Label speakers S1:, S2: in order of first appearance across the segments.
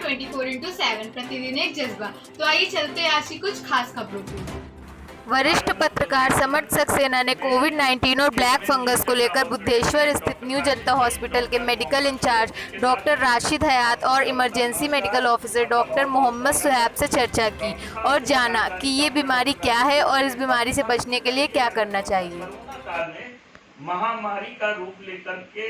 S1: 24/7 प्रतिदिन एक जज्बा। तो आइए चलते हैं आज की कुछ खास खबरों की।
S2: वरिष्ठ पत्रकार समर्थ सक्सेना ने कोविड-19 और ब्लैक फंगस को लेकर बुद्धेश्वर स्थित न्यू जनता हॉस्पिटल के medical incharge doctor Rashid Hayat और emergency medical officer doctor Mohammad Suhaib से चर्चा की और जाना कि ये बीमारी क्या है और इस बीमारी से बचने के लिए क्या करना चाहिए।
S3: कोरोना काल में महामारी का रूप लेकर के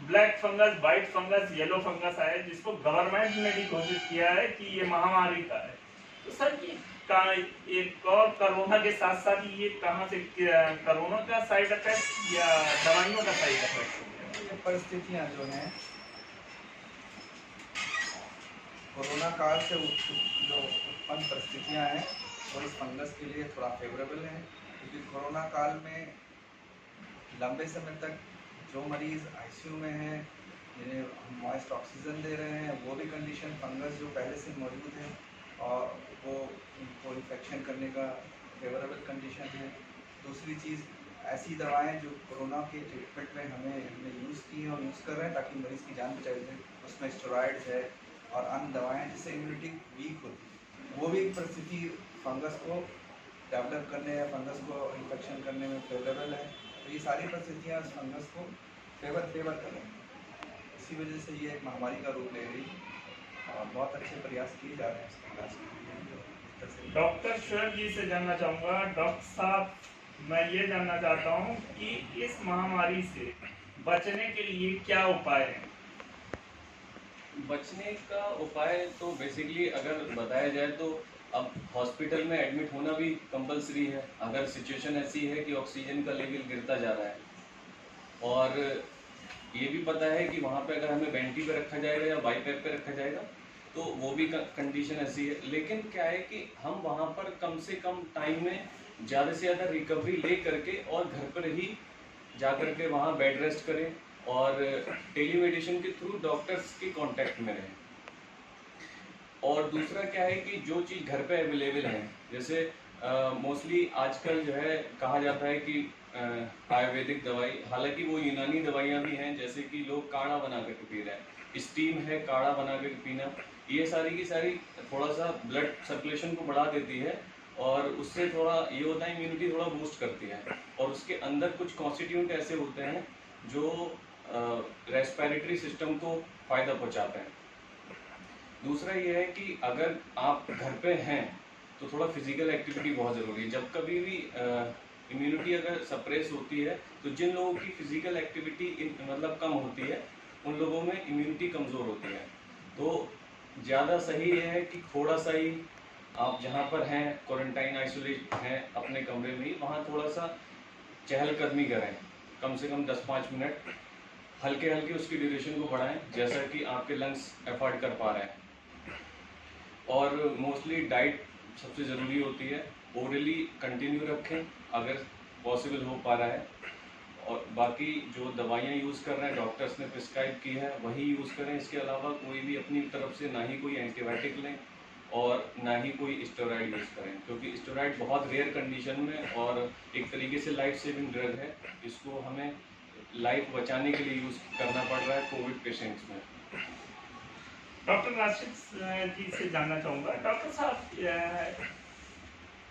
S3: black fungus, white fungus, yellow fungus आया, जिसको गवर्नमेंट ने भी घोषित किया है कि ये महामारी का है। तो सर ये एक और कोरोना के साथ साथ ये कहाँ से कोरोना का साइड इफेक्ट या दवाइयों का साइड इफेक्ट?
S4: ये परिस्थितियाँ जो हैं कोरोना काल से जो उत्पन्न परिस्थितियाँ हैं वो इस फंगस के लिए थोड़ा फेवरेबल हैं, क्योंकि कोरोना काल में लंबे समय तक जो मरीज़ आईसीयू में हैं, जिन्हें हम मॉइस्ट ऑक्सीजन दे रहे हैं, वो भी कंडीशन फंगस जो पहले से मौजूद है और वो उनको इन्फेक्शन करने का फेवरेबल कंडीशन है। दूसरी चीज़, ऐसी दवाएं जो कोरोना के ट्रीटमेंट में हमने यूज़ की हैं और यूज़ कर रहे हैं ताकि मरीज़ की जान बचाई जाए, उसमें स्टेरॉइड्स है और अन्य दवाएं जिससे इम्यूनिटी वीक होती है, वो भी एक परिस्थिति फंगस को डेवलप करने या फंगस को इन्फेक्शन करने में फेवरेबल है। तो ये सारी परिस्थितियाँ इस फंगस को फेवर कर रही हैं। इसी वजह से ये एक महामारी का रूप ले रही है और बहुत अच्छे प्रयास किए जा रहे हैं इसके इलाज के लिए।
S3: डॉक्टर शुएब जी से जानना चाहूँगा, डॉक्टर साहब मैं ये जानना चाहता हूँ कि इस महामारी से बचने के लिए क्या उपाय हैं?
S5: बचने का उपाय तो बेसिकली अगर बताया जाए तो अब हॉस्पिटल में एडमिट होना भी कंपलसरी है। अगर सिचुएशन ऐसी है कि ऑक्सीजन का लेवल गिरता जा रहा है और ये भी पता है कि वहाँ पे अगर हमें वेंटी पे रखा जाएगा या बाईपैप पे रखा जाएगा तो वो भी कंडीशन ऐसी है। लेकिन क्या है कि हम वहाँ पर कम से कम टाइम में ज़्यादा से ज़्यादा रिकवरी ले करके और घर पर ही जा करके वहाँ बेड रेस्ट करें और टेलीमेडिसिन के थ्रू डॉक्टर्स के कांटेक्ट में रहें। और दूसरा क्या है कि जो चीज़ घर पे अवेलेबल है, जैसे मोस्टली आजकल जो है कहा जाता है कि आयुर्वेदिक दवाई, हालांकि वो यूनानी दवाइयाँ भी हैं, जैसे कि लोग काढ़ा बना करके पी रहे हैं, स्टीम है काढ़ा बना करके पीना, ये सारी की सारी थोड़ा सा ब्लड सर्कुलेशन को बढ़ा देती है और उससे थोड़ा ये होता है इम्यूनिटी थोड़ा बूस्ट करती है और उसके अंदर कुछ कॉन्स्टिट्यूएंट ऐसे होते हैं जो रेस्पिरेटरी सिस्टम को फ़ायदा पहुँचाते हैं। दूसरा ये है कि अगर आप घर पे हैं तो थोड़ा फिजिकल एक्टिविटी बहुत ज़रूरी है। जब कभी भी इम्यूनिटी अगर सप्रेस होती है तो जिन लोगों की फिजिकल एक्टिविटी मतलब कम होती है उन लोगों में इम्यूनिटी कमज़ोर होती है। तो ज़्यादा सही ये है कि थोड़ा सा ही आप जहाँ पर हैं, क्वारंटाइन आइसोलेट हैं अपने कमरे में ही, वहाँ थोड़ा सा चहलकदमी करें, कम से कम 10-5 मिनट, हल्के हल्के उसकी ड्यूरेशन को बढ़ाएं जैसा कि आपके लंग्स एफर्ट कर पा रहे हैं। और मोस्टली डाइट सबसे ज़रूरी होती है, ओरली कंटिन्यू रखें अगर पॉसिबल हो पा रहा है, और बाकी जो दवाइयाँ यूज़ कर रहे हैं डॉक्टर्स ने प्रिस्क्राइब की है वही यूज़ करें। इसके अलावा कोई भी अपनी तरफ से ना ही कोई एंटीबायोटिक लें और ना ही कोई स्टेरॉइड यूज़ करें, क्योंकि स्टेरॉइड बहुत रेयर कंडीशन में और एक तरीके से लाइफ सेविंग ड्रग है, इसको हमें लाइफ बचाने के लिए यूज़ करना पड़ रहा है कोविड पेशेंट्स में।
S3: डॉक्टर राशिद जी से जानना चाहूँगा, डॉक्टर साहब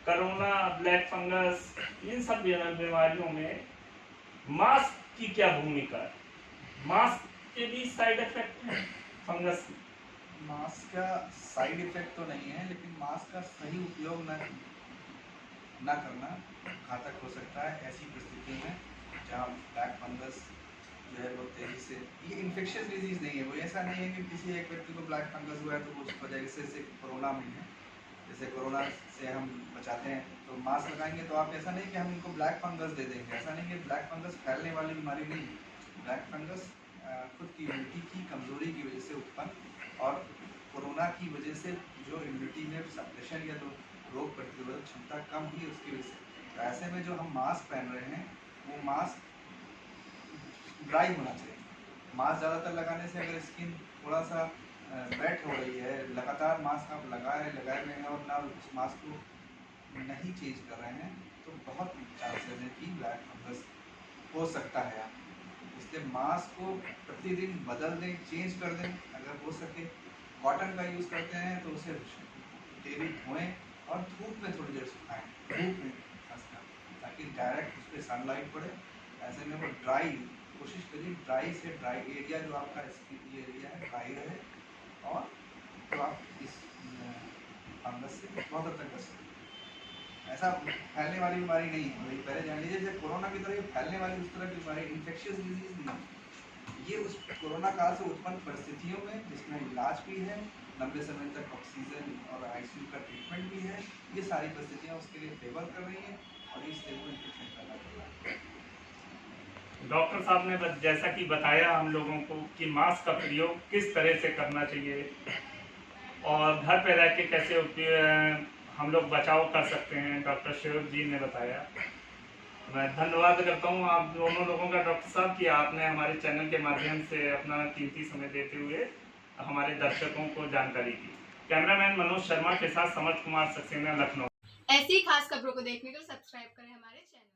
S3: कोरोना, ब्लैक फंगस, इन सब बीमारियों में मास्क की क्या भूमिका है? मास्क के भी साइड इफेक्ट हैं फंगस?
S4: मास्क का साइड इफेक्ट तो नहीं है, लेकिन मास्क का सही उपयोग न करना घातक हो सकता है ऐसी परिस्थितियों में जहाँ ब्लैक फंगस जो है वो तेज़ी से, ये इन्फेक्शियस डिजीज़ नहीं है, वो ऐसा नहीं है कि किसी एक व्यक्ति को ब्लैक फंगस हुआ है तो वो उस वजह से कोरोना में है। जैसे कोरोना से हम बचाते हैं तो मास्क लगाएंगे, तो आप ऐसा नहीं कि हम इनको ब्लैक फंगस दे देंगे, ऐसा नहीं कि ब्लैक फंगस फैलने वाली बीमारी नहीं है। ब्लैक फंगस खुद की इम्यूनिटी की कमज़ोरी की वजह से उत्पन्न और कोरोना की वजह से जो इम्यूनिटी में सप्रेशन या तो रोग प्रतिरोधक क्षमता कम हुई उसकी वजह से। तो ऐसे में जो हम मास्क पहन रहे हैं वो मास्क ड्राई होना चाहिए। मास्क ज़्यादातर लगाने से अगर स्किन थोड़ा सा वेट हो रही है, लगातार मास्क आप लगाए रहे हैं और ना उस मास्क को नहीं चेंज कर रहे हैं, तो बहुत चांसेस है कि ब्लैक फंगस हो सकता है। इसलिए मास्क को प्रतिदिन बदल दें, चेंज कर दें अगर हो सके। कॉटन का यूज़ करते हैं तो उसे डेली धोएं और धूप में थोड़ी देर सुखाएं, धूप में खासकर, ताकि डायरेक्ट उस पर सनलाइट पड़े। ऐसे में वो ड्राई, कोशिश करिए ड्राई से ड्राई एरिया जो आपका स्किन एरिया है ड्राई रहे, और तो आप इस फंगस से बहुत हद तक बच सकते हैं। ऐसा फैलने वाली बीमारी नहीं है, वही पहले जान लीजिए, जैसे कोरोना की तरह फैलने वाली उस तरह की बीमारी इन्फेक्शियस डिजीज नहीं है। ये उस कोरोना काल से उत्पन्न परिस्थितियों में जिसमें इलाज भी है, लंबे समय तक ऑक्सीजन और आईसीयू का ट्रीटमेंट भी है, ये सारी परिस्थितियाँ उसके लिए फेवर कर रही हैं और इस लेवल इन्फेक्शन पैदा कर रहा है।
S3: डॉक्टर साहब ने जैसा कि बताया हम लोगों को कि मास्क का प्रयोग किस तरह से करना चाहिए और घर पे रह के कैसे हम लोग बचाव कर सकते हैं, डॉक्टर शिव जी ने बताया। मैं धन्यवाद करता हूँ आप दोनों लोगों का डॉक्टर साहब कि आपने हमारे चैनल के माध्यम से अपना कीमती समय देते हुए हमारे दर्शकों को जानकारी दी। कैमरामैन मनोज शर्मा के साथ समर्थ कुमार सक्सेना, लखनऊ।
S1: ऐसी ही खास खबरों को देखने के लिए सब्सक्राइब करें हमारे चैनल।